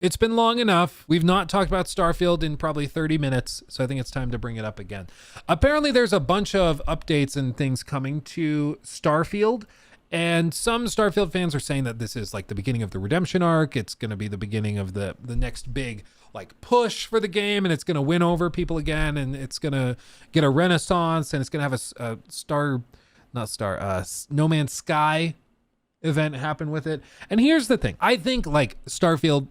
It's been long enough. We've not talked about Starfield in probably 30 minutes, so I think it's time to bring it up again. Apparently, there's a bunch of updates and things coming to Starfield, and some Starfield fans are saying that this is like the beginning of the redemption arc. It's going to be the beginning of the next big like push for the game, and it's going to win over people again, and it's going to get a renaissance, and it's going to have a No Man's Sky event happen with it. And here's the thing. I think like Starfield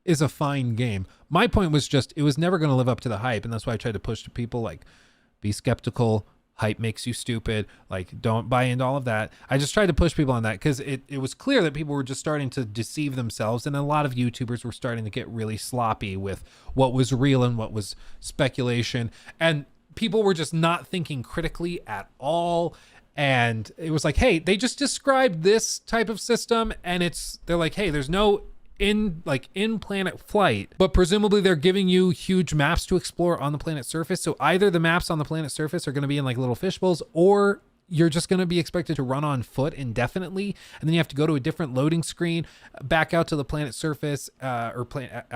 is a fine game. My point was just, it was never going to live up to the hype. And that's why I tried to push to people like, be skeptical. Hype makes you stupid. Like, don't buy into all of that. I just tried to push people on that because it was clear that people were just starting to deceive themselves. And a lot of YouTubers were starting to get really sloppy with what was real and what was speculation. And people were just not thinking critically at all. And it was like, hey, they just described this type of system, and they're like, hey, there's no in planet flight, but presumably they're giving you huge maps to explore on the planet surface. So either the maps on the planet surface are going to be in like little fishbowls, or you're just going to be expected to run on foot indefinitely, and then you have to go to a different loading screen, back out to the planet surface, or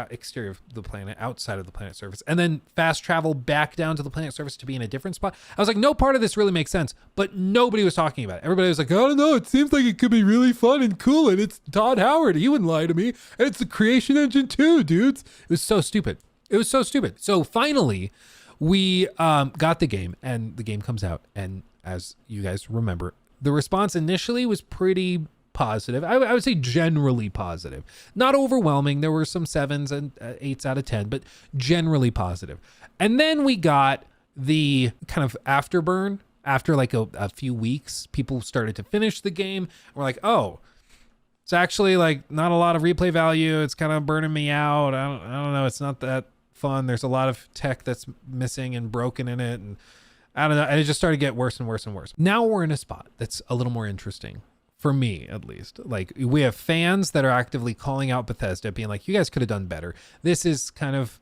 exterior of the planet, outside of the planet surface, and then fast travel back down to the planet surface to be in a different spot. I was like, no part of this really makes sense, but nobody was talking about it. Everybody was like, I don't know, it seems like it could be really fun and cool, and it's Todd Howard, he wouldn't lie to me, and it's the creation engine too, dudes. It was so stupid. So finally, we got the game, and the game comes out, and as you guys remember, the response initially was pretty positive. I would say generally positive. Not overwhelming. There were some 7s and 8s out of 10, but generally positive. And then we got the kind of afterburn. After like a few weeks, people started to finish the game. And we're like, oh, it's actually like not a lot of replay value. It's kind of burning me out. I don't know. It's not that fun. There's a lot of tech that's missing and broken in it. And I don't know. And it just started to get worse and worse and worse. Now we're in a spot that's a little more interesting, for me at least. Like, we have fans that are actively calling out Bethesda, being like, you guys could have done better. This is kind of,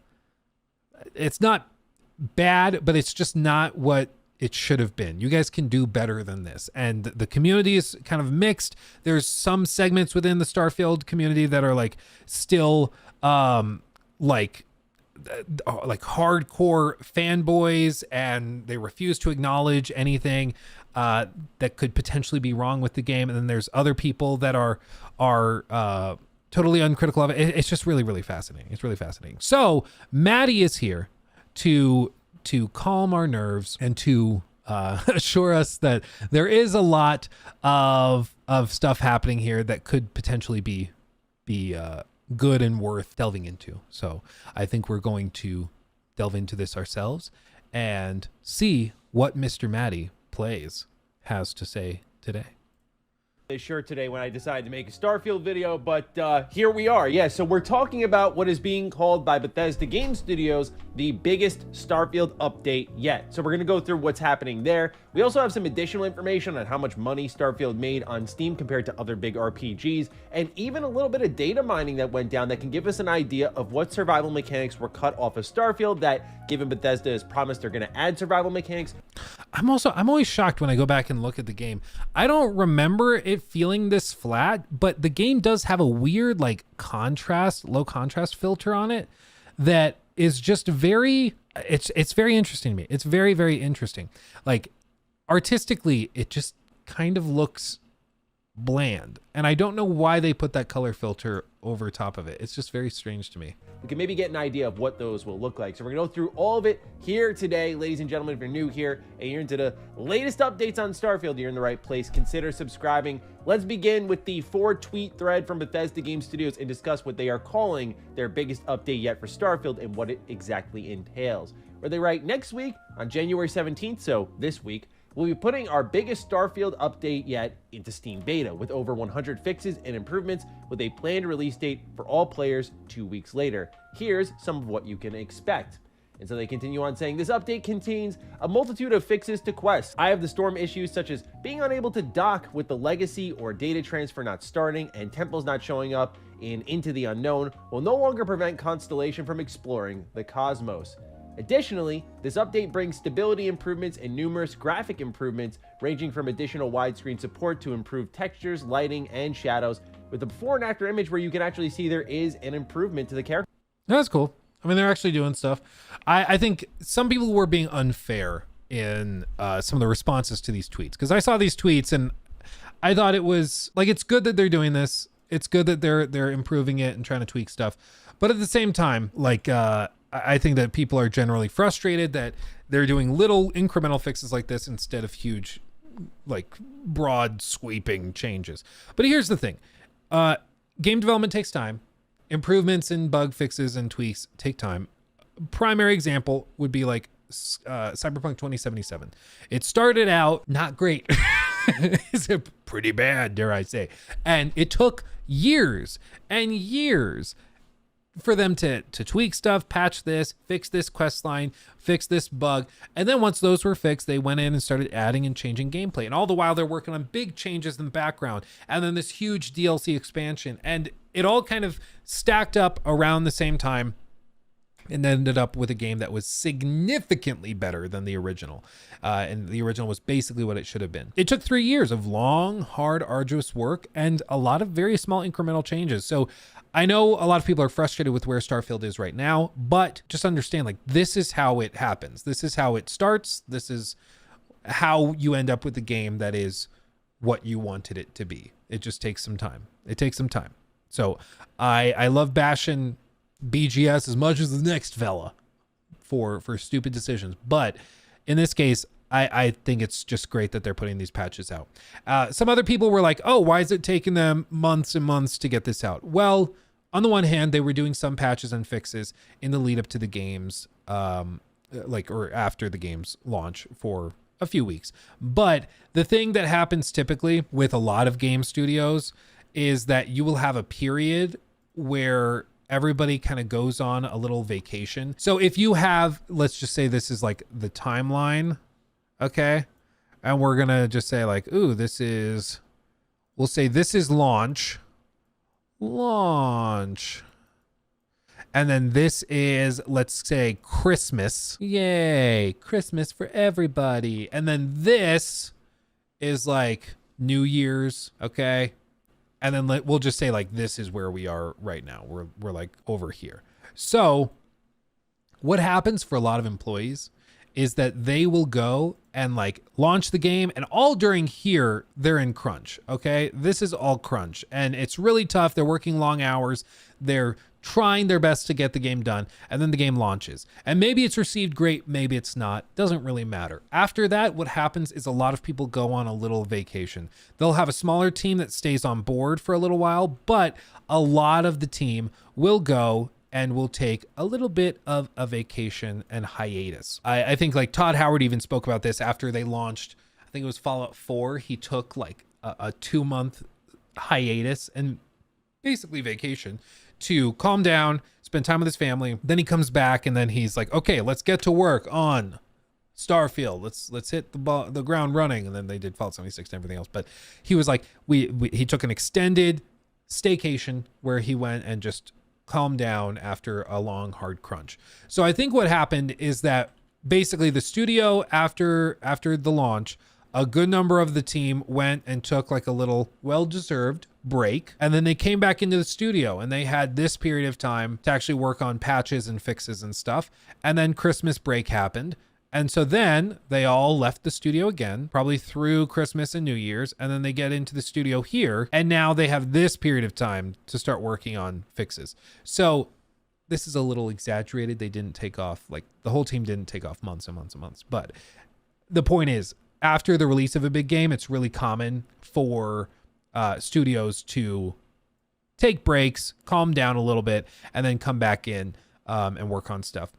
it's not bad, but it's just not what it should have been. You guys can do better than this. And the community is kind of mixed. There's some segments within the Starfield community that are like still like hardcore fanboys, and they refuse to acknowledge anything that could potentially be wrong with the game. And then there's other people that are totally uncritical of it. It's just really, really fascinating. It's really fascinating. So Matty is here to calm our nerves and to assure us that there is a lot of stuff happening here that could potentially be good and worth delving into. So I think we're going to delve into this ourselves and see what MrMattyPlays has to say today. Shirt today when I decided to make a Starfield video, but here we are. Yeah, so we're talking about what is being called by Bethesda Game Studios the biggest Starfield update yet. So we're going to go through what's happening there. We also have some additional information on how much money Starfield made on Steam compared to other big RPGs, and even a little bit of data mining that went down that can give us an idea of what survival mechanics were cut off of Starfield that, given Bethesda has promised they're going to add survival mechanics. I'm always shocked when I go back and look at the game. I don't remember it feeling this flat, but the game does have a weird like low contrast filter on it that is just very, it's very interesting to me. It's very, very interesting. Like, artistically, it just kind of looks bland, and I don't know why they put that color filter over top of it. It's just very strange to me. We can maybe get an idea of what those will look like. So we're gonna go through all of it here today. Ladies and gentlemen, if you're new here and you're into the latest updates on Starfield, you're in the right place. Consider subscribing. Let's begin with the 4-tweet thread from Bethesda Game Studios and discuss what they are calling their biggest update yet for Starfield and what it exactly entails. Where they write, next week on January 17th, so this week, we'll be putting our biggest Starfield update yet into Steam Beta with over 100 fixes and improvements with a planned release date for all players 2 weeks later. Here's some of what you can expect. And so they continue on saying, this update contains a multitude of fixes to quests. Eye of the Storm issues such as being unable to dock with the legacy or data transfer not starting and temples not showing up in Into the Unknown will no longer prevent Constellation from exploring the cosmos. Additionally, this update brings stability improvements and numerous graphic improvements ranging from additional widescreen support to improved textures, lighting, and shadows, with the before and after image where you can actually see there is an improvement to the character. That's cool. I mean, they're actually doing stuff. I think some people were being unfair in some of the responses to these tweets, because I saw these tweets and I thought it was like, it's good that they're doing this. It's good that they're improving it and trying to tweak stuff. But at the same time, like, I think that people are generally frustrated that they're doing little incremental fixes like this instead of huge, like, broad sweeping changes. But here's the thing. Game development takes time. Improvements and bug fixes and tweaks take time. Primary example would be like Cyberpunk 2077. It started out not great. It's pretty bad, dare I say. And it took years and years for them to tweak stuff, patch this, fix this quest line, fix this bug. And then once those were fixed, they went in and started adding and changing gameplay. And all the while they're working on big changes in the background. And then this huge DLC expansion. And it all kind of stacked up around the same time and ended up with a game that was significantly better than the original. And the original was basically what it should have been. It took 3 years of long, hard, arduous work and a lot of very small incremental changes. So I know a lot of people are frustrated with where Starfield is right now, but just understand, like, this is how it happens. This is how it starts. This is how you end up with a game that is what you wanted it to be. It just takes some time. It takes some time. So I love bashing BGS as much as the next fella for stupid decisions. But in this case, I think it's just great that they're putting these patches out. Some other people were like, oh, why is it taking them months and months to get this out? Well, on the one hand, they were doing some patches and fixes in the lead up to the game's, or after the game's launch for a few weeks. But the thing that happens typically with a lot of game studios is that you will have a period where everybody kind of goes on a little vacation. So if you have, let's just say this is like the timeline, okay? And we're going to just say like, ooh, we'll say this is launch. And then this is, let's say, Christmas. Yay, Christmas for everybody. And then this is like New Year's, okay? And then we'll just say like, this is where we are right now. We're like over here. So what happens for a lot of employees is that they will go and like launch the game, and all during here, they're in crunch. Okay. This is all crunch and it's really tough. They're working long hours. They're trying their best to get the game done, and then the game launches, and maybe it's received great, maybe it's not, doesn't really matter. After that, what happens is a lot of people go on a little vacation. They'll have a smaller team that stays on board for a little while, but a lot of the team will go and will take a little bit of a vacation and hiatus. I think like Todd Howard even spoke about this after they launched, I think it was Fallout 4. He took like a 2-month hiatus and basically vacation to calm down, spend time with his family. Then he comes back and then he's like, okay, let's get to work on Starfield. Let's hit the ground running. And then they did Fallout 76 and everything else. But he was like, he took an extended staycation where he went and just calmed down after a long, hard crunch. So I think what happened is that basically the studio after the launch, a good number of the team went and took like a little well-deserved break. And then they came back into the studio and they had this period of time to actually work on patches and fixes and stuff. And then Christmas break happened. And so then they all left the studio again, probably through Christmas and New Year's. And then they get into the studio here. And now they have this period of time to start working on fixes. So this is a little exaggerated. They didn't take off, like the whole team didn't take off months and months and months. But the point is, after the release of a big game, it's really common for studios to take breaks, calm down a little bit, and then come back in and work on stuff.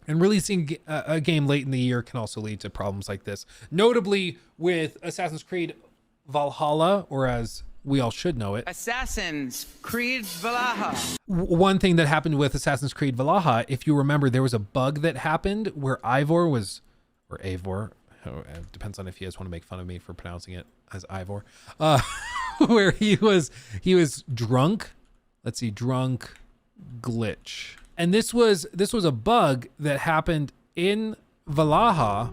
And releasing a game late in the year can also lead to problems like this. Notably with Assassin's Creed Valhalla, or as we all should know it, Assassin's Creed Valhalla. One thing that happened with Assassin's Creed Valhalla, if you remember, there was a bug that happened where Eivor, it depends on if you guys want to make fun of me for pronouncing it as Ivor, where he was drunk. Let's see, drunk glitch. And this was a bug that happened in Valhalla,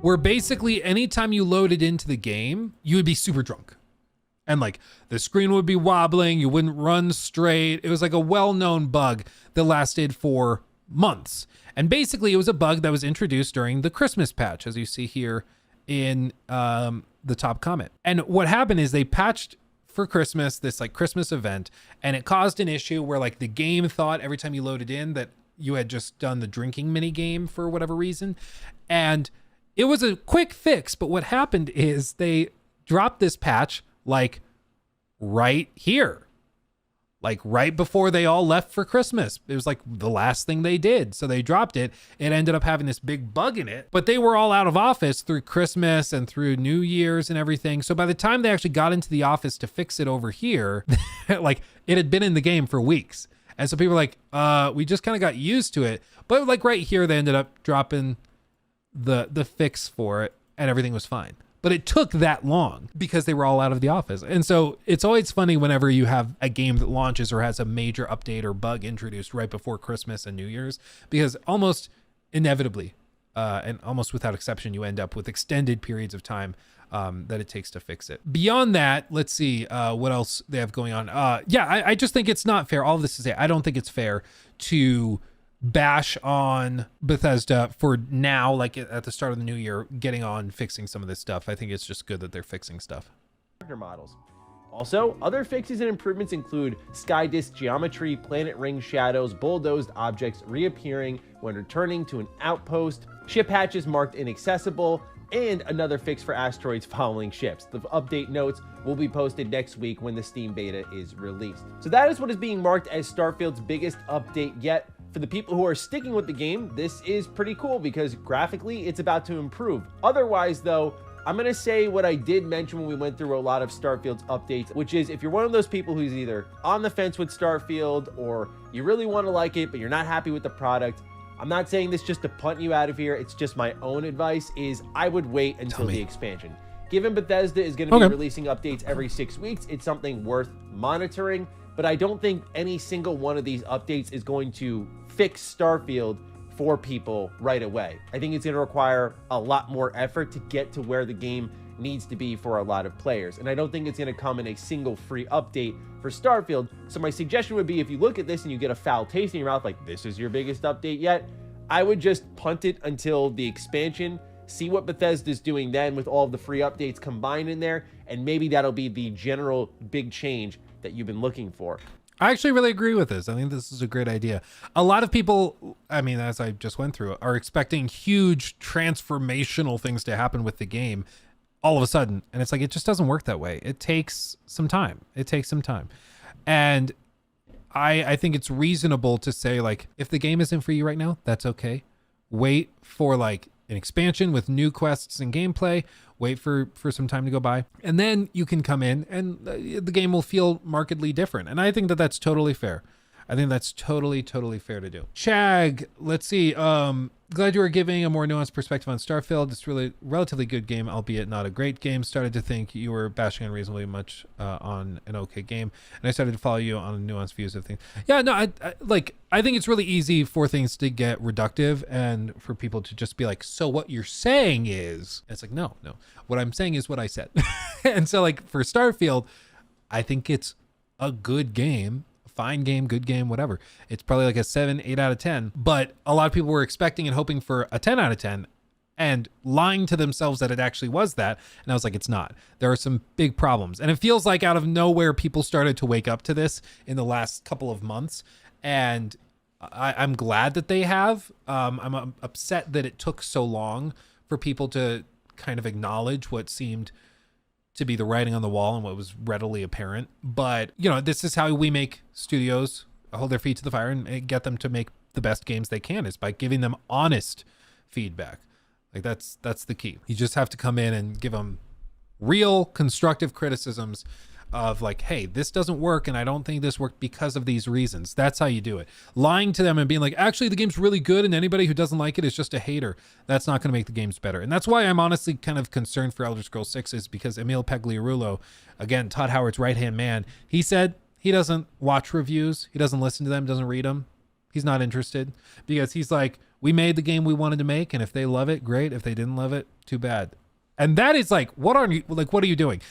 where basically anytime you loaded into the game, you would be super drunk. And like the screen would be wobbling, you wouldn't run straight. It was like a well-known bug that lasted for months. And basically it was a bug that was introduced during the Christmas patch, as you see here in the top comment. And what happened is they patched for Christmas, this like Christmas event, and it caused an issue where like the game thought every time you loaded in that you had just done the drinking mini game for whatever reason. And it was a quick fix, but what happened is they dropped this patch like right here, like right before they all left for Christmas. It was like the last thing they did. So they dropped it. It ended up having this big bug in it, but they were all out of office through Christmas and through New Year's and everything. So by the time they actually got into the office to fix it over here, like it had been in the game for weeks. And so people were like, we just kind of got used to it. But like right here, they ended up dropping the fix for it and everything was fine. But it took that long because they were all out of the office. And so it's always funny whenever you have a game that launches or has a major update or bug introduced right before Christmas and New Year's, because almost inevitably and almost without exception, you end up with extended periods of time that it takes to fix it. Beyond that, let's see what else they have going on. I just think it's not fair. All of this to say, I don't think it's fair to bash on Bethesda for now, like at the start of the new year, getting on fixing some of this stuff. I think it's just good that they're fixing stuff. Models. Also, other fixes and improvements include sky disk geometry, planet ring shadows, bulldozed objects reappearing when returning to an outpost, ship hatches marked inaccessible, and another fix for asteroids following ships. The update notes will be posted next week when the Steam beta is released. So that is what is being marked as Starfield's biggest update yet. For the people who are sticking with the game, this is pretty cool because graphically it's about to improve. Otherwise though, I'm going to say what I did mention when we went through a lot of Starfield's updates, which is if you're one of those people who's either on the fence with Starfield or you really want to like it, but you're not happy with the product, I'm not saying this just to punt you out of here. It's just my own advice is I would wait until the expansion. Given Bethesda is going to be releasing updates every 6 weeks, it's something worth monitoring, but I don't think any single one of these updates is going to fix Starfield for people right away. I think it's going to require a lot more effort to get to where the game needs to be for a lot of players. And I don't think it's going to come in a single free update for Starfield. So my suggestion would be if you look at this and you get a foul taste in your mouth, like this is your biggest update yet, I would just punt it until the expansion, see what Bethesda's doing then with all of the free updates combined in there, and maybe that'll be the general big change that you've been looking for. I actually really agree with this. I think this is a great idea. A lot of people, I mean, as I just went through, are expecting huge transformational things to happen with the game all of a sudden. And it's like, it just doesn't work that way. It takes some time. And I think it's reasonable to say, like, if the game isn't for you right now, that's okay. Wait for like an expansion with new quests and gameplay. Wait for some time to go by, and then you can come in and the game will feel markedly different. And I think that that's totally fair. I think that's totally fair to do. Chag, let's see. Glad you were giving a more nuanced perspective on Starfield. It's really relatively good game, albeit not a great game. Started to think you were bashing unreasonably much on an okay game, and I started to follow you on nuanced views of things. Yeah, no, I think it's really easy for things to get reductive and for people to just be like, so what you're saying is, it's like, no, what I'm saying is what I said. And so like for Starfield, I think it's a good game. Fine game, good game, whatever. It's probably like a 7, 8 out of 10, but a lot of people were expecting and hoping for a 10 out of 10 and lying to themselves that it actually was that. And I was like, it's not. There are some big problems. And it feels like out of nowhere, people started to wake up to this in the last couple of months. And I'm glad that they have. I'm upset that it took so long for people to kind of acknowledge what seemed to be the writing on the wall and what was readily apparent. But, you know, this is how we make studios hold their feet to the fire and get them to make the best games they can, is by giving them honest feedback. Like that's the key. You just have to come in and give them real constructive criticisms of like, hey, this doesn't work and I don't think this worked because of these reasons. That's how you do it. Lying to them and being like, actually the game's really good and anybody who doesn't like it is just a hater, that's not going to make the games better. And that's why I'm honestly kind of concerned for Elder Scrolls 6, is because Emil Pagliarulo, again, Todd Howard's right-hand man, he said he doesn't watch reviews, he doesn't listen to them, doesn't read them. He's not interested, because he's like, we made the game we wanted to make, and if they love it, great. If they didn't love it, too bad. And that is like, what are you doing?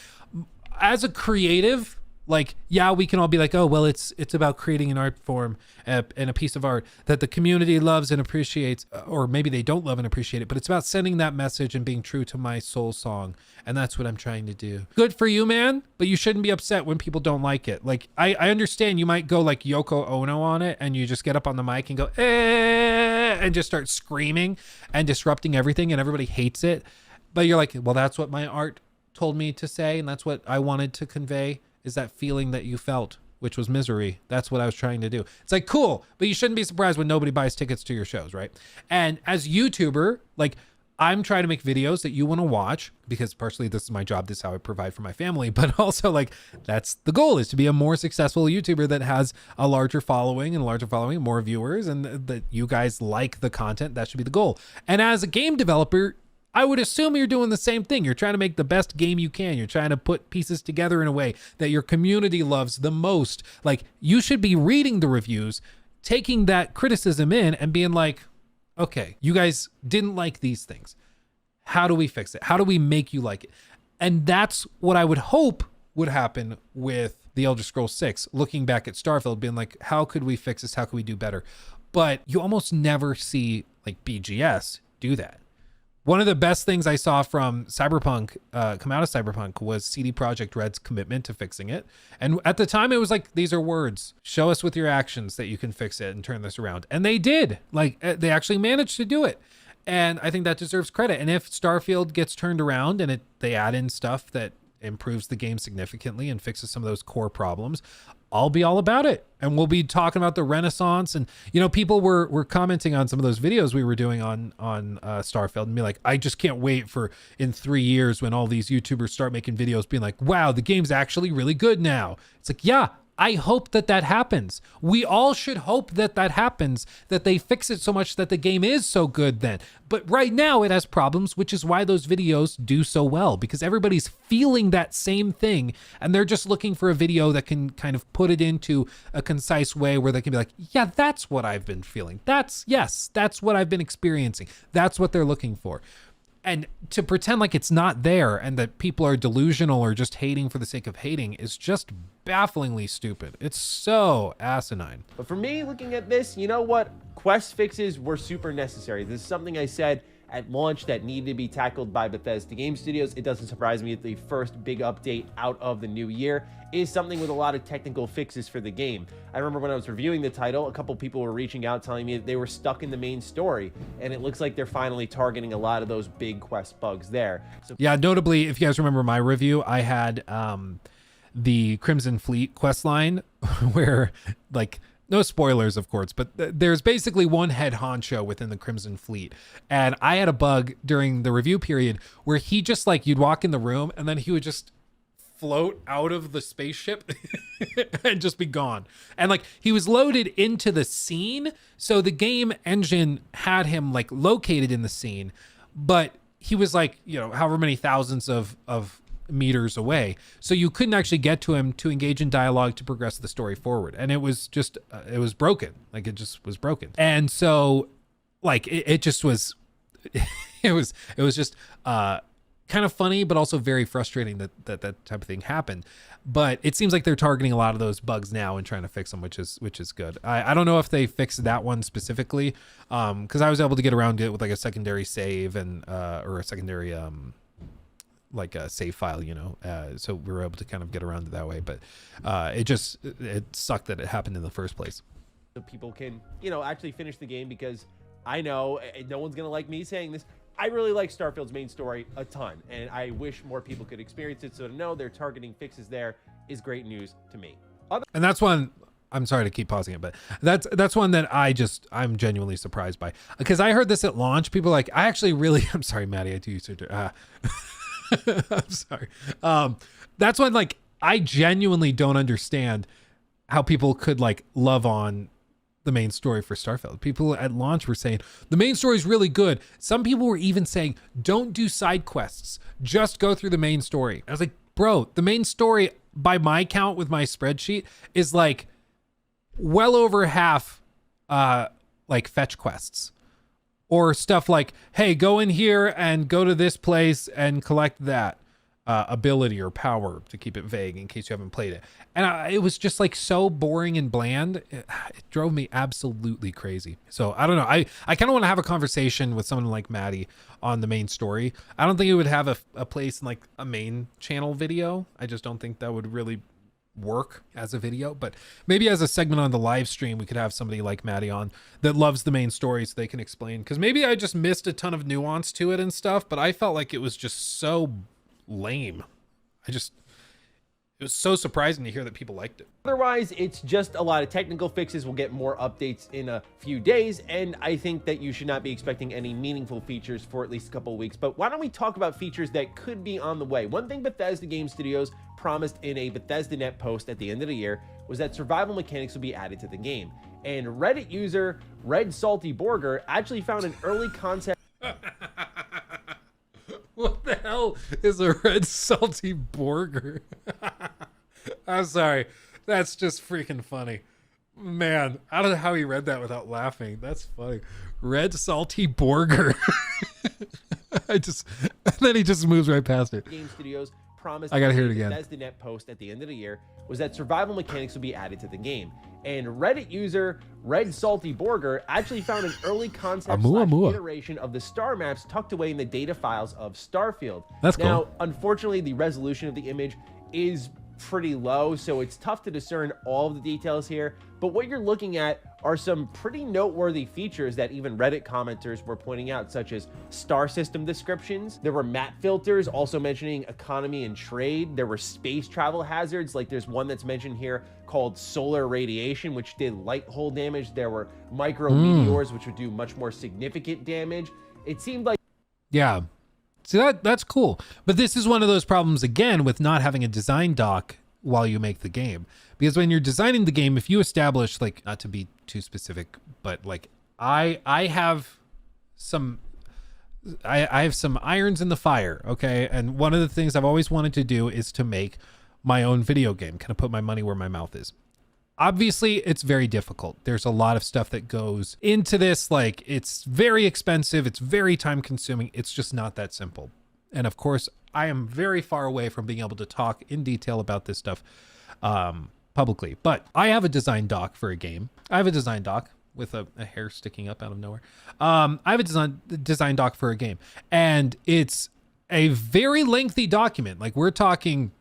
as a creative, like, yeah, we can all be like, oh, well, it's about creating an art form and a piece of art that the community loves and appreciates, or maybe they don't love and appreciate it, but it's about sending that message and being true to my soul song. And that's what I'm trying to do. Good for you, man, but you shouldn't be upset when people don't like it. Like, I understand you might go like Yoko Ono on it and you just get up on the mic and go, and just start screaming and disrupting everything and everybody hates it. But you're like, well, that's what my art told me to say, and that's what I wanted to convey. Is that feeling that you felt, which was misery. That's what I was trying to do. It's like, cool, but you shouldn't be surprised when nobody buys tickets to your shows, right? And as YouTuber, like, I'm trying to make videos that you want to watch, because partially this is my job, this is how I provide for my family, but also, like, that's the goal, is to be a more successful YouTuber that has a larger following, more viewers, and that you guys like the content. That should be the goal. And as a game developer, I would assume you're doing the same thing. You're trying to make the best game you can. You're trying to put pieces together in a way that your community loves the most. Like, you should be reading the reviews, taking that criticism in and being like, okay, you guys didn't like these things. How do we fix it? How do we make you like it? And that's what I would hope would happen with the Elder Scrolls 6, looking back at Starfield, being like, how could we fix this? How could we do better? But you almost never see, like, BGS do that. One of the best things I saw from Cyberpunk, come out of Cyberpunk, was CD Projekt Red's commitment to fixing it. And at the time, it was like, these are words. Show us with your actions that you can fix it and turn this around. And they did. Like, they actually managed to do it. And I think that deserves credit. And if Starfield gets turned around and they add in stuff that improves the game significantly and fixes some of those core problems, I'll be all about it. And we'll be talking about the Renaissance. And, you know, people were commenting on some of those videos we were doing on Starfield and be like, I just can't wait for in 3 years when all these YouTubers start making videos being like, wow, the game's actually really good now. It's like, yeah, I hope that happens. We all should hope that happens, that they fix it so much that the game is so good then. But right now it has problems, which is why those videos do so well, because everybody's feeling that same thing and they're just looking for a video that can kind of put it into a concise way where they can be like, yeah, that's what I've been feeling. That's what I've been experiencing. That's what they're looking for. And to pretend like it's not there and that people are delusional or just hating for the sake of hating is just bafflingly stupid. It's so asinine. But for me, looking at this, you know what? Quest fixes were super necessary. This is something I said at launch that needed to be tackled by Bethesda Game Studios. It doesn't surprise me that the first big update out of the new year is something with a lot of technical fixes for the game. I remember when I was reviewing the title, a couple people were reaching out telling me that they were stuck in the main story, and it looks like they're finally targeting a lot of those big quest bugs there. So yeah, notably, if you guys remember my review, I had the Crimson Fleet quest line where, like, no spoilers, of course, but there's basically one head honcho within the Crimson Fleet. And I had a bug during the review period where he just, like, you'd walk in the room and then he would just float out of the spaceship and just be gone. And, like, he was loaded into the scene. So the game engine had him, like, located in the scene, but he was, like, you know, however many thousands of meters away, so you couldn't actually get to him to engage in dialogue to progress the story forward. And it was just it was broken. Like, it just was broken. And so, like, it just was it was just kind of funny, but also very frustrating that type of thing happened. But it seems like they're targeting a lot of those bugs now and trying to fix them, which is good. I don't know if they fixed that one specifically, because I was able to get around it with, like, a secondary save and or a secondary like a save file, you know, so we were able to kind of get around it that way. But it sucked that it happened in the first place. So people can, you know, actually finish the game, because I know no one's gonna like me saying this, I really like Starfield's main story a ton, and I wish more people could experience it. So to know they're targeting fixes there is great news to me. And that's one, I'm sorry to keep pausing it, but that's one that I'm genuinely surprised by, because I heard this at launch. People are like, I actually really, I'm sorry, Maddie, I do use I'm sorry. That's when, like, I genuinely don't understand how people could, like, love on the main story for Starfield. People at launch were saying the main story is really good. Some people were even saying, don't do side quests, just go through the main story. I was like, bro, the main story, by my count with my spreadsheet, is like well over half like fetch quests. Or stuff like, hey, go in here and go to this place and collect that. ability or power, to keep it vague in case you haven't played it. And it was just like so boring and bland. It drove me absolutely crazy. So I don't know. I kind of want to have a conversation with someone like Matty on the main story. I don't think it would have a place in like a main channel video. I just don't think that would really work as a video, but maybe as a segment on the live stream, we could have somebody like Matty on that loves the main story so they can explain. Because maybe I just missed a ton of nuance to it and stuff, but I felt like it was just so lame. It was so surprising to hear that people liked it. Otherwise, it's just a lot of technical fixes. We'll get more updates in a few days, and I think that you should not be expecting any meaningful features for at least a couple of weeks. But why don't we talk about features that could be on the way? One thing Bethesda Game Studios promised in a Bethesda Net post at the end of the year was that survival mechanics will be added to the game. And Reddit user Red Salty Burger actually found an early concept. What the hell is a red salty burger? I'm sorry. That's just freaking funny. Man, I don't know how he read that without laughing. That's funny. Red salty burger. And then he just moves right past it. Game Studios promised I gotta hear it again. Bethesda Net post at the end of the year was that survival mechanics will be added to the game. And Reddit user Red Salty Burger actually found an early concept iteration of the star maps tucked away in the data files of Starfield. That's cool. Now, unfortunately, the resolution of the image is pretty low, so it's tough to discern all of the details here. But what you're looking at are some pretty noteworthy features that even Reddit commenters were pointing out, such as star system descriptions. There were map filters, also mentioning economy and trade. There were space travel hazards, like there's one that's mentioned here called solar radiation, which did light hole damage. There were micro meteors, which would do much more significant damage. It seemed like... Yeah. See, that's cool. But this is one of those problems, again, with not having a design doc while you make the game. Because when you're designing the game, if you establish, like, not to be too specific, but like I have some irons in the fire, okay? And one of the things I've always wanted to do is to make my own video game, kind of put my money where my mouth is. Obviously, it's very difficult. There's a lot of stuff that goes into this. Like, it's very expensive. It's very time consuming. It's just not that simple. And of course, I am very far away from being able to talk in detail about this stuff publicly. But I have a design doc for a game. I have a design doc with a hair sticking up out of nowhere. I have a design doc for a game. And it's a very lengthy document. Like, we're talking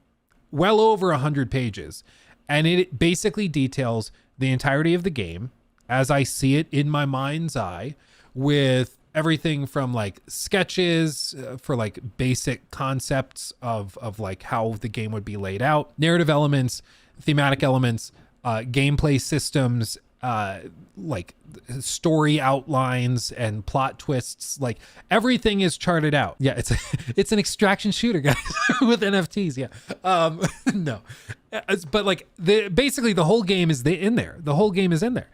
well over 100 pages. And it basically details the entirety of the game as I see it in my mind's eye, with everything from like sketches for like basic concepts of like how the game would be laid out, narrative elements, thematic elements, gameplay systems, like story outlines and plot twists. Like, everything is charted out. Yeah, it's an extraction shooter, guys, with NFTs. Yeah. No. But like basically the whole game is in there. The whole game is in there.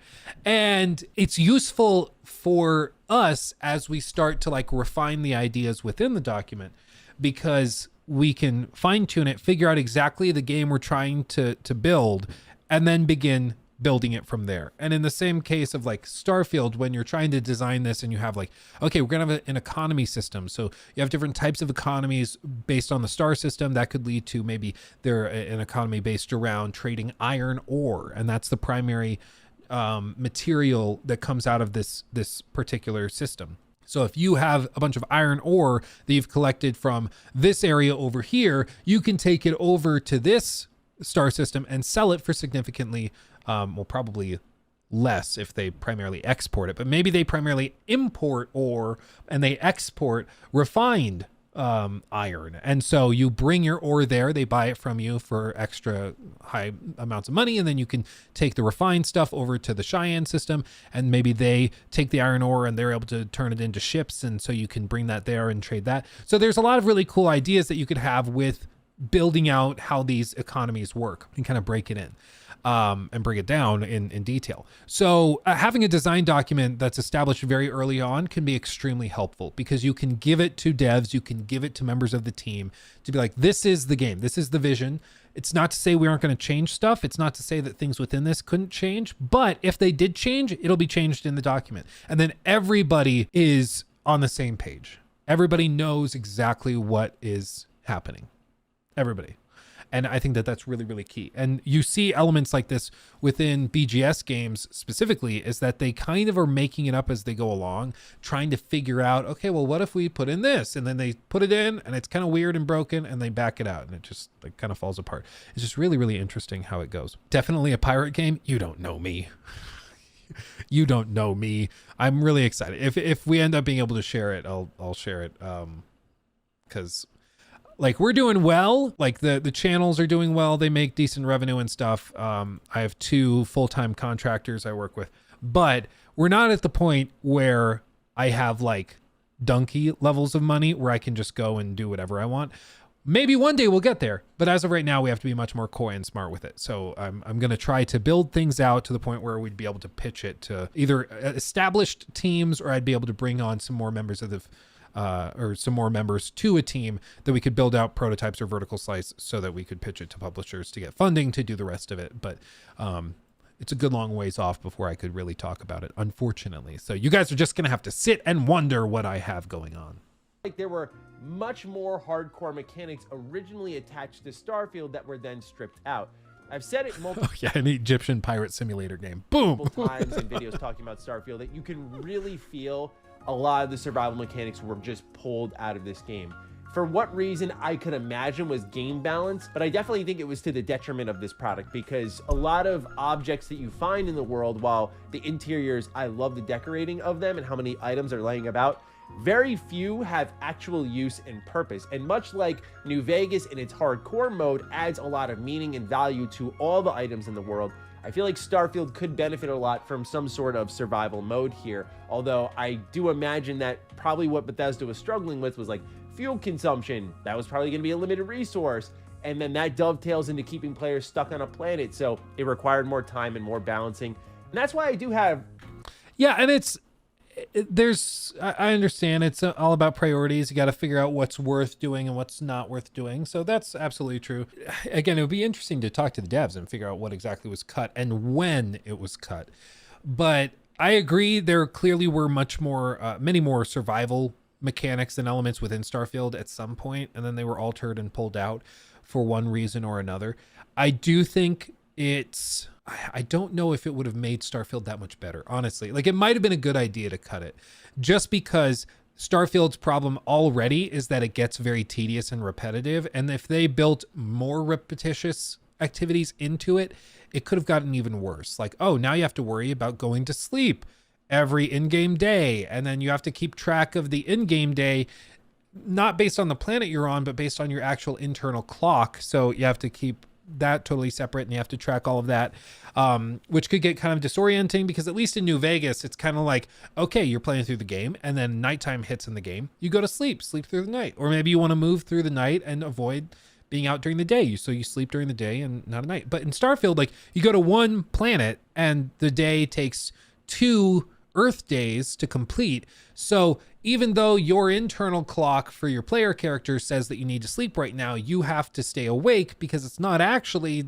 And it's useful for us as we start to like refine the ideas within the document, because we can fine tune it, figure out exactly the game we're trying to build, and then begin building it from there. And in the same case of like Starfield, when you're trying to design this and you have like, okay, we're gonna have an economy system, so you have different types of economies based on the star system. That could lead to maybe an economy based around trading iron ore, and that's the primary material that comes out of this particular system. So if you have a bunch of iron ore that you've collected from this area over here, you can take it over to this star system and sell it for significantly well, probably less if they primarily export it, but maybe they primarily import ore and they export refined iron. And so you bring your ore there, they buy it from you for extra high amounts of money, and then you can take the refined stuff over to the Cheyenne system, and maybe they take the iron ore and they're able to turn it into ships, and so you can bring that there and trade that. So there's a lot of really cool ideas that you could have with building out how these economies work and kind of break it in. And bring it down in detail. So having a design document that's established very early on can be extremely helpful, because you can give it to devs, you can give it to members of the team to be like, this is the game, this is the vision. It's not to say we aren't going to change stuff. It's not to say that things within this couldn't change, but if they did change, it'll be changed in the document. And then everybody is on the same page. Everybody knows exactly what is happening. Everybody. And I think that that's really, really key. And you see elements like this within BGS games specifically, is that they kind of are making it up as they go along, trying to figure out, okay, well, what if we put in this? And then they put it in and it's kind of weird and broken and they back it out and it just like kind of falls apart. It's just really, really interesting how it goes. Definitely a pirate game. You don't know me. You don't know me. I'm really excited. If we end up being able to share it, I'll share it. Because like we're doing well, like the channels are doing well. They make decent revenue and stuff. I have 2 full-time contractors I work with, but we're not at the point where I have like donkey levels of money where I can just go and do whatever I want. Maybe one day we'll get there, but as of right now, we have to be much more coy and smart with it. So I'm going to try to build things out to the point where we'd be able to pitch it to either established teams, or I'd be able to bring on some more members of the or some more members to a team that we could build out prototypes or vertical slice so that we could pitch it to publishers to get funding to do the rest of it. But it's a good long ways off before I could really talk about it, unfortunately. So you guys are just going to have to sit and wonder what I have going on. Like there were much more hardcore mechanics originally attached to Starfield that were then stripped out. I've said it multiple an Egyptian pirate simulator game. Boom. times in videos talking about Starfield that you can really feel a lot of the survival mechanics were just pulled out of this game. For what reason, I could imagine was game balance, but I definitely think it was to the detriment of this product, because a lot of objects that you find in the world, while the interiors, I love the decorating of them and how many items are laying about, very few have actual use and purpose. And much like New Vegas in its hardcore mode adds a lot of meaning and value to all the items in the world, I feel like Starfield could benefit a lot from some sort of survival mode here. Although I do imagine that probably what Bethesda was struggling with was like fuel consumption. That was probably going to be a limited resource. And then that dovetails into keeping players stuck on a planet. So it required more time and more balancing. And that's why I do have... Yeah, and I understand it's all about priorities. You got to figure out what's worth doing and what's not worth doing. So that's absolutely true. Again, it would be interesting to talk to the devs and figure out what exactly was cut and when it was cut. But I agree, there clearly were many more survival mechanics and elements within Starfield at some point, and then they were altered and pulled out for one reason or another. I do think I don't know if it would have made Starfield that much better, honestly. Like, it might have been a good idea to cut it, just because Starfield's problem already is that it gets very tedious and repetitive. And if they built more repetitious activities into it, it could have gotten even worse. Like, oh, now you have to worry about going to sleep every in-game day. And then you have to keep track of the in-game day, not based on the planet you're on, but based on your actual internal clock. So you have to keep that totally separate, and you have to track all of that, which could get kind of disorienting, because at least in New Vegas, it's kind of like, okay, you're playing through the game and then nighttime hits in the game, you go to sleep through the night, or maybe you want to move through the night and avoid being out during the day, so you sleep during the day and not at night. But in Starfield, like, you go to one planet and the day takes 2 Earth days to complete. So even though your internal clock for your player character says that you need to sleep right now, you have to stay awake, because it's not actually,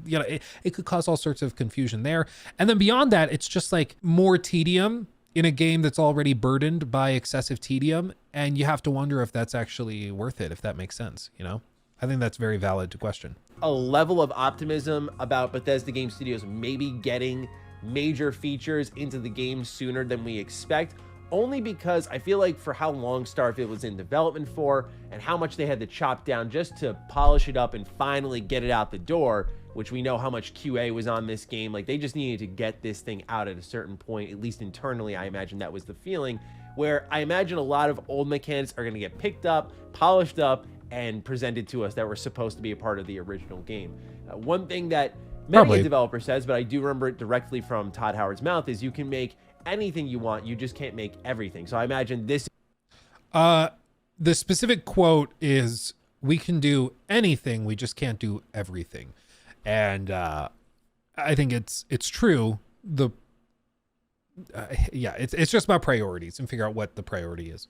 it could cause all sorts of confusion there. And then beyond that, it's just like more tedium in a game that's already burdened by excessive tedium. And you have to wonder if that's actually worth it, if that makes sense. I think that's very valid to question. A level of optimism about Bethesda Game Studios maybe getting major features into the game sooner than we expect, only because I feel like for how long Starfield was in development for and how much they had to chop down just to polish it up and finally get it out the door, which we know how much QA was on this game. Like, they just needed to get this thing out at a certain point, at least internally. I imagine that was the feeling, where I imagine a lot of old mechanics are going to get picked up, polished up, and presented to us that were supposed to be a part of the original game. One thing that many developer says, but I do remember it directly from Todd Howard's mouth, is you can make anything you want, you just can't make everything. So I imagine this... The specific quote is, we can do anything, we just can't do everything. And I think it's true. It's just about priorities and figure out what the priority is.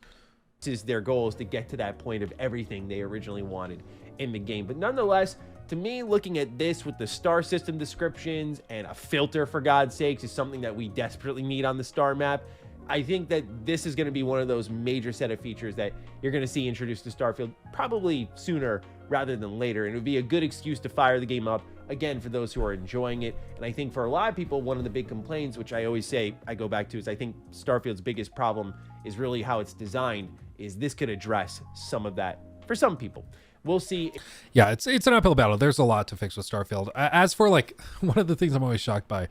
Is their goal is to get to that point of everything they originally wanted in the game. But nonetheless, to me, looking at this with the star system descriptions and a filter, for God's sakes, is something that we desperately need on the star map. I think that this is going to be one of those major set of features that you're going to see introduced to Starfield probably sooner rather than later. And it would be a good excuse to fire the game up again for those who are enjoying it. And I think for a lot of people, one of the big complaints, which I always say, I go back to, is I think Starfield's biggest problem is really how it's designed, is this could address some of that for some people. We'll see. Yeah, it's an uphill battle. There's a lot to fix with Starfield. As for like, one of the things I'm always shocked by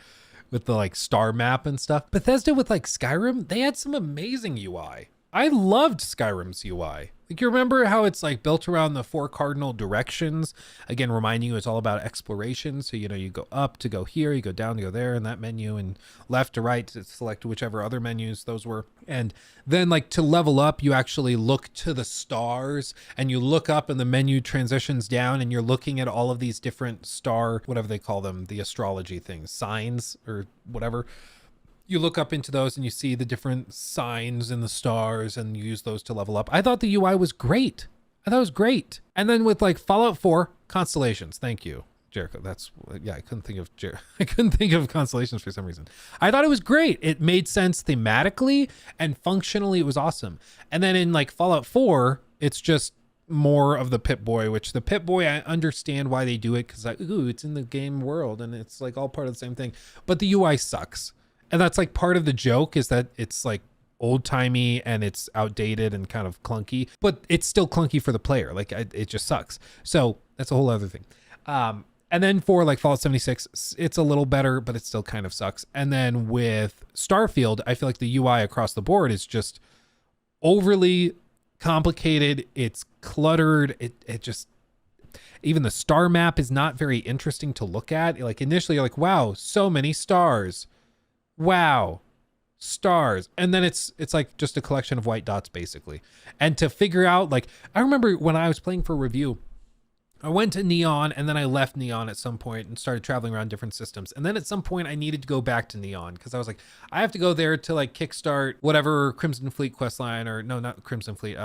with the like star map and stuff, Bethesda with like Skyrim, they had some amazing UI. I loved Skyrim's UI. Like, you remember how it's like built around the 4 cardinal directions? Again, reminding you it's all about exploration. So, you know, you go up to go here, you go down to go there in that menu, and left to right to select whichever other menus those were. And then like to level up, you actually look to the stars and you look up and the menu transitions down and you're looking at all of these different star, whatever they call them, the astrology things, signs or whatever. You look up into those and you see the different signs in the stars and you use those to level up. I thought the UI was great. I thought it was great. And then with like Fallout 4 constellations, thank you, Jericho. That's, yeah, I couldn't think of constellations for some reason. I thought it was great. It made sense thematically and functionally. It was awesome. And then in like Fallout 4, it's just more of the Pip-Boy, which the Pip-Boy, I understand why they do it, because like, ooh, it's in the game world and it's like all part of the same thing. But the UI sucks. And that's like part of the joke, is that it's like old timey and it's outdated and kind of clunky, but it's still clunky for the player. Like it just sucks. So that's a whole other thing. And then for like Fallout 76, it's a little better, but it still kind of sucks. And then with Starfield, I feel like the UI across the board is just overly complicated. It's cluttered. It just, even the star map is not very interesting to look at. Like initially you're like, wow, so many stars. Wow, stars. And then it's like just a collection of white dots basically. And to figure out, like, I remember when I was playing for review, I went to Neon and then I left Neon at some point and started traveling around different systems. And then at some point I needed to go back to Neon because I was like, I have to go there to like kickstart whatever Crimson Fleet questline, or no, not Crimson Fleet,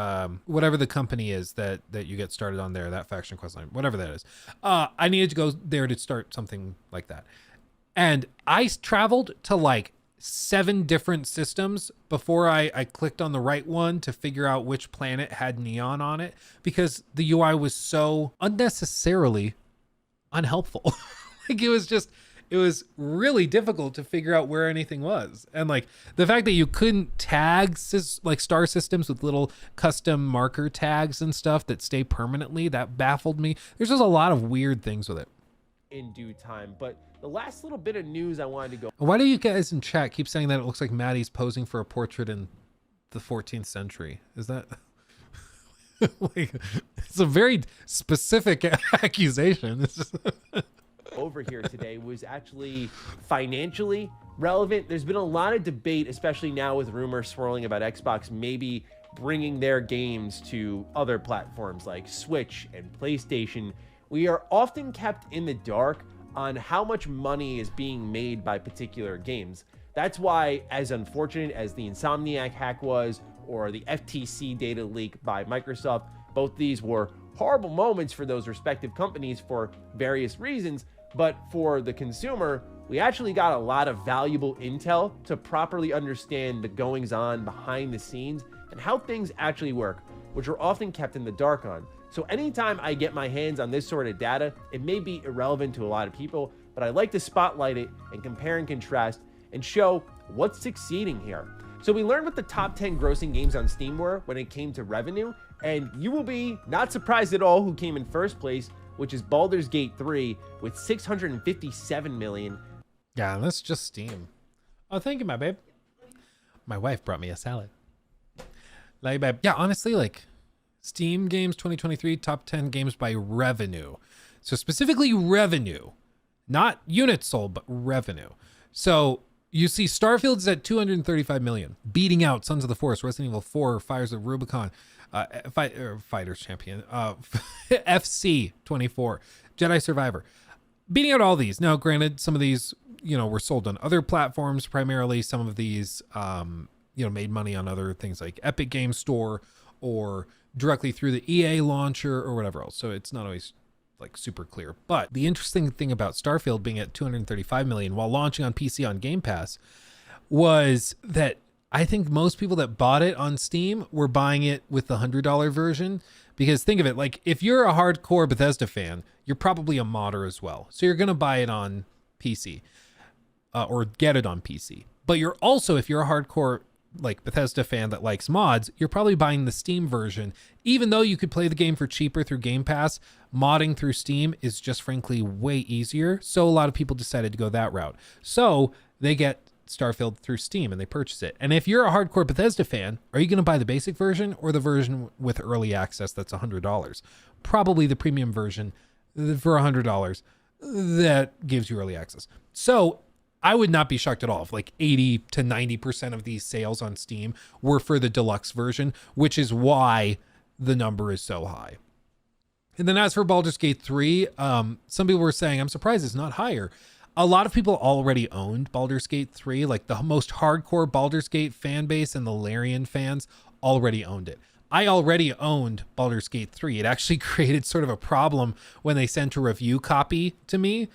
whatever the company is that you get started on there, that faction questline, whatever that is. I needed to go there to start something like that. And I traveled to like 7 different systems before I clicked on the right one to figure out which planet had Neon on it, because the UI was so unnecessarily unhelpful. Like it was really difficult to figure out where anything was. And like the fact that you couldn't tag like star systems with little custom marker tags and stuff that stay permanently, that baffled me. There's just a lot of weird things with it. In due time. But the last little bit of news I wanted to go. Why do you guys in chat keep saying that it looks like Maddie's posing for a portrait in the 14th century? Is that like, it's a very specific accusation. It's just over here today was actually financially relevant. There's been a lot of debate, especially now with rumors swirling about Xbox maybe bringing their games to other platforms like Switch and PlayStation. We are often kept in the dark on how much money is being made by particular games. That's why, as unfortunate as the Insomniac hack was, or the FTC data leak by Microsoft, both these were horrible moments for those respective companies for various reasons. But for the consumer, we actually got a lot of valuable intel to properly understand the goings on behind the scenes and how things actually work, which are often kept in the dark on. So anytime I get my hands on this sort of data, it may be irrelevant to a lot of people, but I like to spotlight it and compare and contrast and show what's succeeding here. So we learned what the top 10 grossing games on Steam were when it came to revenue, and you will be not surprised at all who came in first place, which is Baldur's Gate 3 with 657 million. Yeah, that's just Steam. Oh, thank you, my babe. My wife brought me a salad. Love you, babe. Yeah, honestly, like, Steam games 2023 top 10 games by revenue. So specifically revenue, not units sold, but revenue. So you see Starfield's at 235 million, beating out Sons of the Forest, Resident Evil 4, Fires of Rubicon, Fighters Champion, FC 24, Jedi Survivor, beating out all these. Now, granted, some of these, were sold on other platforms primarily. Some of these, made money on other things like Epic Games Store or directly through the EA launcher or whatever else. So it's not always like super clear. But the interesting thing about Starfield being at 235 million while launching on PC on Game Pass was that I think most people that bought it on Steam were buying it with the $100 version, because think of it, like if you're a hardcore Bethesda fan, you're probably a modder as well. So you're going to buy it on PC or get it on PC. But you're also, if you're a hardcore like Bethesda fan that likes mods, you're probably buying the Steam version. Even though you could play the game for cheaper through Game Pass, modding through Steam is just frankly way easier. So a lot of people decided to go that route. So they get Starfield through Steam and they purchase it. And if you're a hardcore Bethesda fan, are you going to buy the basic version or the version with early access that's $100? Probably the premium version for $100 that gives you early access. So I would not be shocked at all if like 80 to 90% of these sales on Steam were for the deluxe version, which is why the number is so high. And then as for Baldur's Gate 3, some people were saying, I'm surprised it's not higher. A lot of people already owned Baldur's Gate 3, like the most hardcore Baldur's Gate fan base and the Larian fans already owned it. I already owned Baldur's Gate 3. It actually created sort of a problem when they sent a review copy to me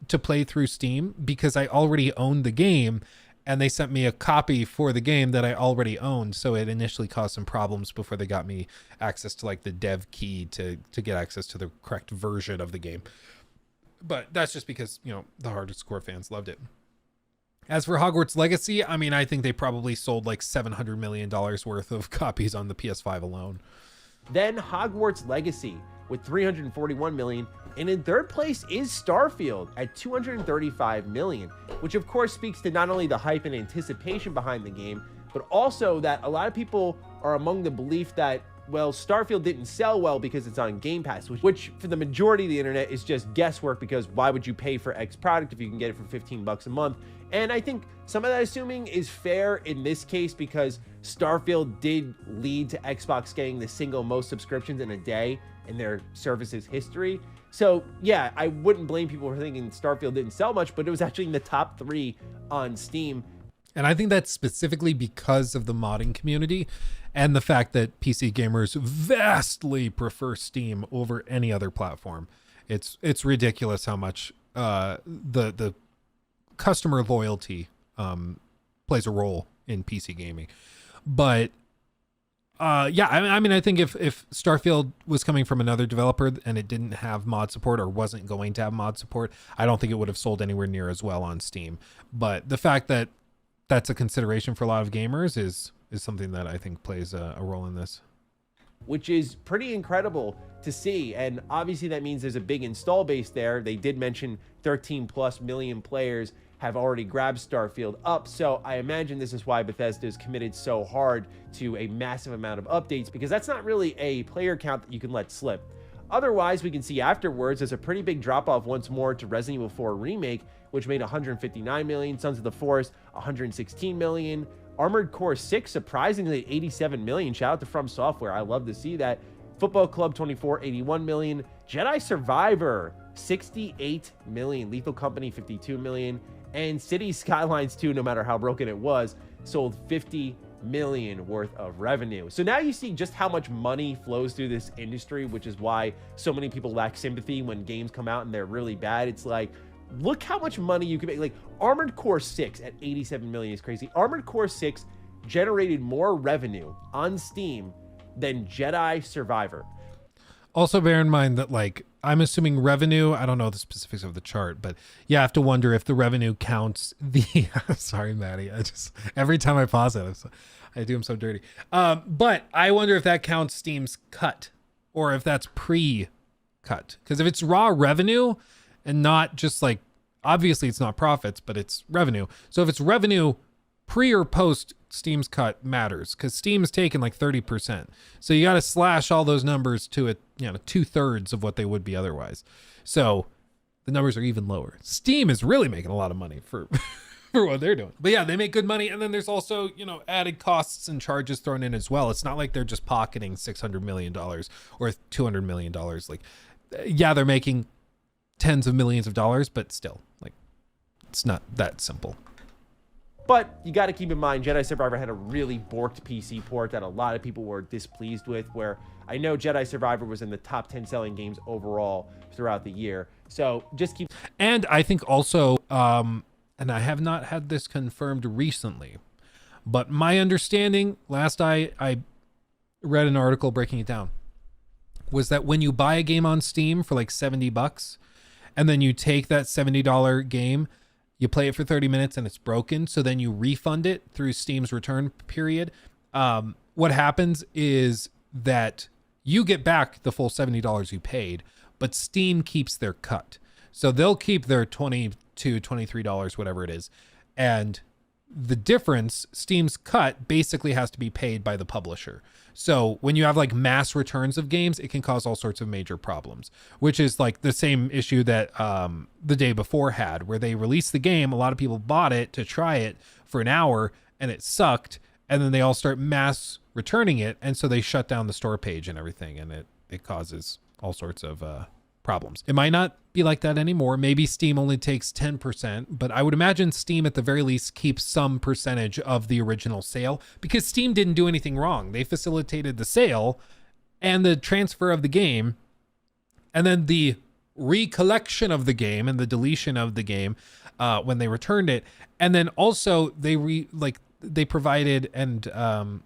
to play through Steam, because I already owned the game and they sent me a copy for the game that I already owned. So it initially caused some problems before they got me access to like the dev key to get access to the correct version of the game. But that's just because, you know, the hardcore fans loved it. As for Hogwarts Legacy, I mean, I think they probably sold like $700 million worth of copies on the PS5 alone. Then Hogwarts Legacy with 341 million. And in third place is Starfield at 235 million, which of course speaks to not only the hype and anticipation behind the game, but also that a lot of people are among the belief that, well, Starfield didn't sell well because it's on Game Pass, which for the majority of the internet is just guesswork, because why would you pay for X product if you can get it for $15 a month? And I think some of that assuming is fair in this case, because Starfield did lead to Xbox getting the single most subscriptions in a day in their service's history. So yeah, I wouldn't blame people for thinking Starfield didn't sell much, but it was actually in the top 3 on Steam. And I think that's specifically because of the modding community and the fact that PC gamers vastly prefer Steam over any other platform. It's ridiculous how much the customer loyalty plays a role in PC gaming. But yeah, I mean, I think if Starfield was coming from another developer and it didn't have mod support or wasn't going to have mod support, I don't think it would have sold anywhere near as well on Steam. But the fact that that's a consideration for a lot of gamers is something that I think plays a role in this. Which is pretty incredible to see. And obviously that means there's a big install base there. They did mention 13 plus million players have already grabbed Starfield up. So I imagine this is why Bethesda is committed so hard to a massive amount of updates, because that's not really a player count that you can let slip. Otherwise, we can see afterwards there's a pretty big drop off once more to Resident Evil 4 Remake, which made 159 million, Sons of the Forest 116 million, Armored Core 6 surprisingly 87 million. Shout out to From Software. I love to see that. Football Club 24 81 million, Jedi Survivor 68 million, Lethal Company 52 million, and City Skylines 2, no matter how broken it was, sold 50 million worth of revenue. So now you see just how much money flows through this industry, which is why so many people lack sympathy when games come out and they're really bad. It's like, look how much money you can make. Like Armored Core 6 at 87 million is crazy. Armored Core 6 generated more revenue on Steam than Jedi Survivor. Also bear in mind that, like, I'm assuming revenue, I don't know the specifics of the chart, but you have to wonder if the revenue counts the, sorry, Maddie, every time I pause it, I do them so dirty. But I wonder if that counts Steam's cut or if that's pre-cut. Because if it's raw revenue and not just like, obviously it's not profits, but it's revenue. So if it's revenue pre or post Steam's cut matters, because Steam's taken like 30%. So you got to slash all those numbers to it, 2/3 of what they would be otherwise. So the numbers are even lower. Steam is really making a lot of money for for what they're doing. But yeah, they make good money. And then there's also, added costs and charges thrown in as well. It's not like they're just pocketing $600 million or $200 million. Like, yeah, they're making tens of millions of dollars, but still, like, it's not that simple. But you got to keep in mind, Jedi Survivor had a really borked PC port that a lot of people were displeased with, where I know Jedi Survivor was in the top 10 selling games overall throughout the year. So just keep... And I think also, and I have not had this confirmed recently, But my understanding, last I read an article breaking it down, was that when you buy a game on Steam for like $70, and then you take that $70 game, you play it for 30 minutes and it's broken, so then you refund it through Steam's return period. What happens is that you get back the full $70 you paid, but Steam keeps their cut. So they'll keep their $22, $23, whatever it is. And the difference, Steam's cut, basically has to be paid by the publisher. So when you have like mass returns of games, it can cause all sorts of major problems, which is like the same issue that The Day Before had, where they released the game. A lot of people bought it to try it for an hour and it sucked. And then they all start mass returning it. And so they shut down the store page and everything. And it causes all sorts of problems. It might not be like that anymore. Maybe Steam only takes 10%, but I would imagine Steam at the very least keeps some percentage of the original sale, because Steam didn't do anything wrong. They facilitated the sale and the transfer of the game, and then the recollection of the game and the deletion of the game when they returned it. And then also they provided and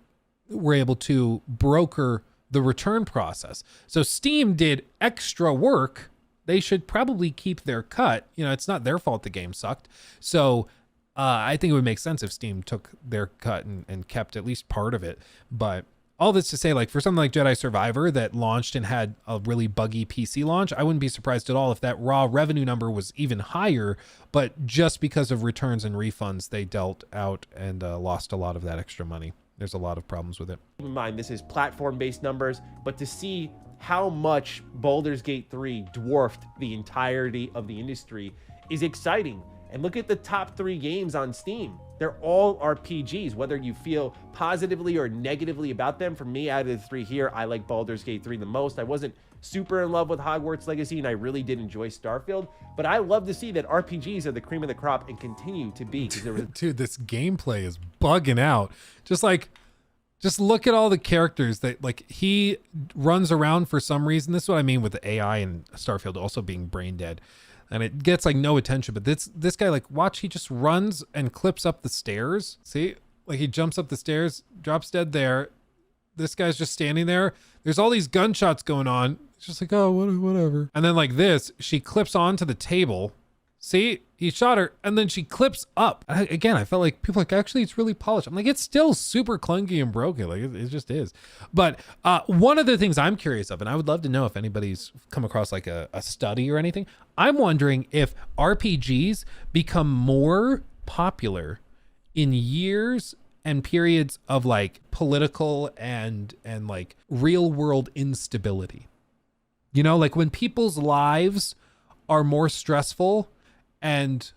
were able to broker the return process. So Steam did extra work. They should probably keep their cut. You know, it's not their fault the game sucked. So I think it would make sense if Steam took their cut and kept at least part of it. But all this to say, like for something like Jedi Survivor that launched and had a really buggy PC launch, I wouldn't be surprised at all if that raw revenue number was even higher, but just because of returns and refunds, they dealt out and lost a lot of that extra money. There's a lot of problems with it. Keep in mind, this is platform-based numbers, but to see how much Baldur's Gate 3 dwarfed the entirety of the industry is exciting. And look at the top 3 games on Steam. They're all RPGs, whether you feel positively or negatively about them. For me, out of the 3 here, I like Baldur's Gate 3 the most. I wasn't super in love with Hogwarts Legacy, and I really did enjoy Starfield, but I love to see that RPGs are the cream of the crop and continue to be. Dude, this gameplay is bugging out. Just look at all the characters that like he runs around for some reason. This is what I mean with the AI and Starfield also being brain dead. And it gets like no attention, but this guy, like, watch, he just runs and clips up the stairs. See, like he jumps up the stairs, drops dead there. This guy's just standing there. There's all these gunshots going on. It's just like, oh, whatever. And then like this, she clips onto the table. See, he shot her, and then she clips up. Again, I felt like people were like, actually, it's really polished. I'm like, it's still super clunky and broken. Like it just is. But one of the things I'm curious of, and I would love to know if anybody's come across like a study or anything, I'm wondering if RPGs become more popular in years and periods of like political and like real world instability. You know, like when people's lives are more stressful and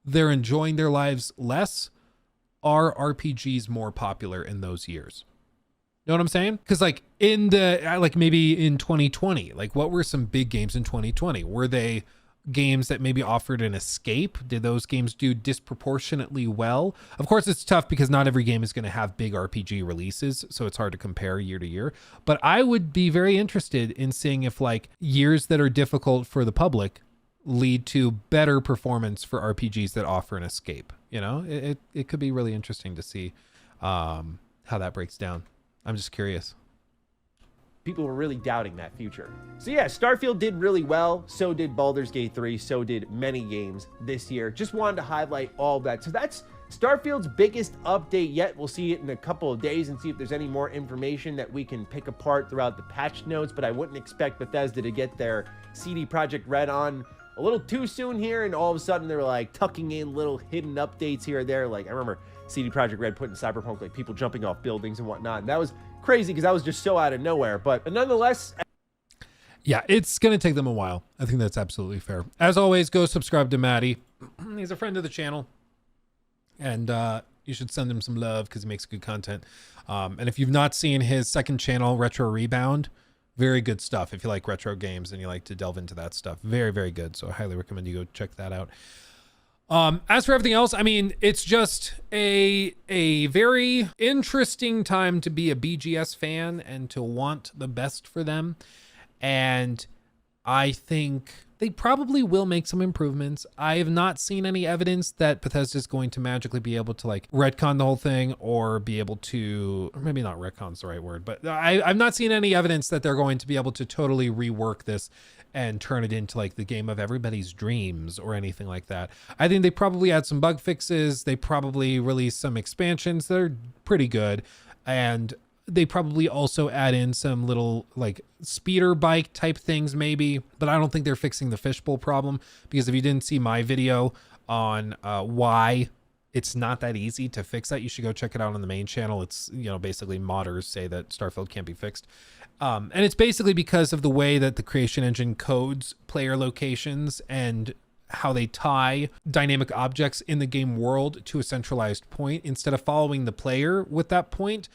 they're enjoying their lives less, are RPGs more popular in those years? You know what I'm saying? Because like in the, like maybe in 2020, like what were some big games in 2020? Were they games that maybe offered an escape? Did those games do disproportionately well? Of course, it's tough because not every game is going to have big RPG releases, so it's hard to compare year to year. But I would be very interested in seeing if like years that are difficult for the public lead to better performance for RPGs that offer an escape. You know, it could be really interesting to see how that breaks down. I'm just curious. People were really doubting that future. So yeah, Starfield did really well. So did Baldur's Gate 3. So did many games this year. Just wanted to highlight all of that. So that's Starfield's biggest update yet. We'll see it in a couple of days and see if there's any more information that we can pick apart throughout the patch notes. But I wouldn't expect Bethesda to get their CD Projekt Red on a little too soon here, and all of a sudden they were like tucking in little hidden updates here or there. Like I remember CD Projekt Red putting Cyberpunk, like people jumping off buildings and whatnot. And that was crazy because that was just so out of nowhere. But nonetheless, yeah, it's going to take them a while. I think that's absolutely fair. As always, go subscribe to Matty. He's a friend of the channel. And you should send him some love because he makes good content. And if you've not seen his second channel, Retro Rebound, very good stuff. If you like retro games and you like to delve into that stuff, very, very good. So I highly recommend you go check that out. As for everything else, I mean, it's just a very interesting time to be a BGS fan and to want the best for them. And I think they probably will make some improvements. I have not seen any evidence that Bethesda is going to magically be able to like retcon the whole thing or be able to, or maybe not retcon's the right word, but I've not seen any evidence that they're going to be able to totally rework this and turn it into like the game of everybody's dreams or anything like that. I think they probably add some bug fixes. They probably release some expansions that are pretty good. And they probably also add in some little like speeder bike type things maybe, but I don't think they're fixing the fishbowl problem, because if you didn't see my video on why it's not that easy to fix that, you should go check it out on the main channel. It's, you know, basically modders say that Starfield can't be fixed. And it's basically because of the way that the creation engine codes player locations and how they tie dynamic objects in the game world to a centralized point. Instead of following the player with that point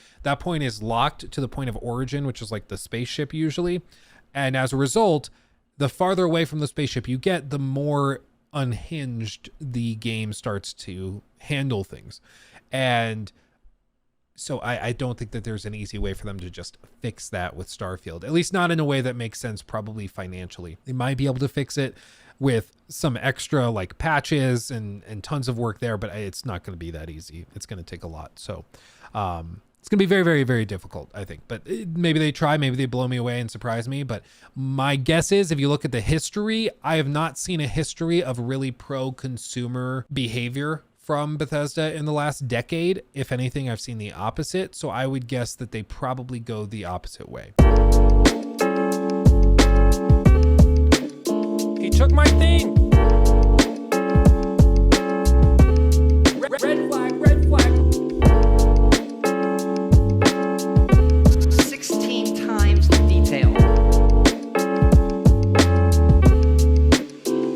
is locked to the point of origin, which is like the spaceship usually. And as a result, the farther away from the spaceship you get, the more unhinged the game starts to handle things. And so I don't think that there's an easy way for them to just fix that with Starfield, at least not in a way that makes sense, probably financially. They might be able to fix it with some extra like patches and tons of work there, but it's not going to be that easy. It's going to take a lot. So it's going to be very, very, very difficult, I think. But maybe they try, maybe they blow me away and surprise me. But my guess is, if you look at the history, I have not seen a history of really pro-consumer behavior from Bethesda in the last decade. If anything, I've seen the opposite. So I would guess that they probably go the opposite way. He took my thing. Red flag, red